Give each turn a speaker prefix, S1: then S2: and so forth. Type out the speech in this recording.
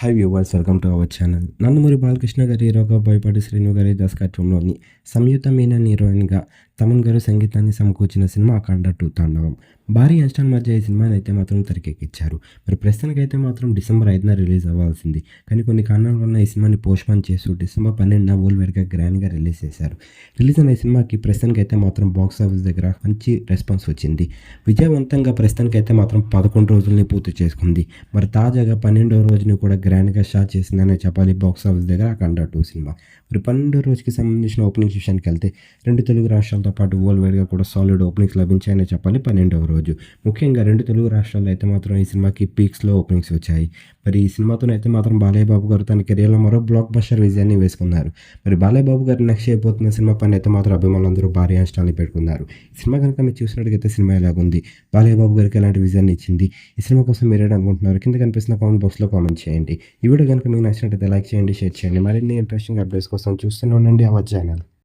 S1: Hi viewers, welcome to our channel. Nandamuri Balakrishna గారి హీరోగా, బోయపాటి శ్రీను గారి దర్శకత్వంలోని సంయుక్త మీనన్ హీరోయిన్గా తమన్ గారు సంగీతాన్ని సమకూర్చిన సినిమా అఖండ 2 తాండవం. భారీ అంచనాల మధ్య ఈ సినిమాని అయితే మాత్రం తెరకెక్కించారు. మరి ప్రస్తుతానికైతే మాత్రం డిసెంబర్ 5న రిలీజ్ అవ్వాల్సింది. కానీ కొన్ని కారణాల వలన ఈ సినిమాని పోస్ట్‌పోన్ చేస్తూ డిసెంబర్ 12న వరల్డ్ వైడ్‌గా గ్రాండ్‌గా రిలీజ్ చేశారు. రిలీజ్ అయిన ఈ సినిమాకి ప్రస్తుతానికైతే మాత్రం బాక్స్ ఆఫీస్ దగ్గర మంచి రెస్పాన్స్ వచ్చింది. విజయవంతంగా ప్రస్తుతానికైతే మాత్రం 11 రోజుల్ని పూర్తి చేసుకుంది. మరి తాజాగా 12వ రోజుని కూడా గ్రాండ్‌గా స్టార్ట్ చేసిందనే చెప్పాలి బాక్స్ ఆఫీస్ దగ్గర అఖండ 2 సినిమా. మరి 12వ రోజుకి సంబంధించిన ఓపెనింగ్స్ విషయానికెళ్తే 2 తెలుగు రాష్ట్రాలతో పాటు వరల్డ్ వైడ్‌గా కూడా సాలిడ్ ఓపెనింగ్స్ లభించాయనే చెప్పాలి 12వ రోజు. ముఖ్యంగా 2 తెలుగు రాష్ట్రాల్లో అయితే మాత్రం ఈ సినిమాకి పీక్స్‌లో ఓపెనింగ్స్ వచ్చాయి. మరి ఈ సినిమాతోనైతే మాత్రం బాలయ్య బాబు గారు తన కెరియర్‌లో మరో బ్లాక్ బస్టర్ విజయాన్ని వేసుకున్నారు. మరి బాలయ్య బాబు గారు నెక్స్ట్ చేయబోతున్న సినిమా పైన అయితే మాత్రం అభిమానులందరూ భారీ అంచనాలు పెట్టుకున్నారు. ఈ సినిమా గనుక మీరు చూసినట్టుగైతే సినిమా ఎలాగుంది? బాలయ్య బాబు గారికి ఎలాంటి విజయాన్ని ఇచ్చింది? ఈ సినిమా కోసం మీరేమనుకుంటున్నారు? కింద కనిపిస్తున్న కామెంట్ బాక్స్‌లో కామెంట్ చేయండి. ఈ వీడియో గనుక మీకు నచ్చినట్లయితే లైక్ చేయండి, షేర్ చేయండి. మరిన్ని ఇంట్రెస్టింగ్ అప్డేట్స్ కోసం చూస్తూనే ఉండండి అవర్ ఛానల్.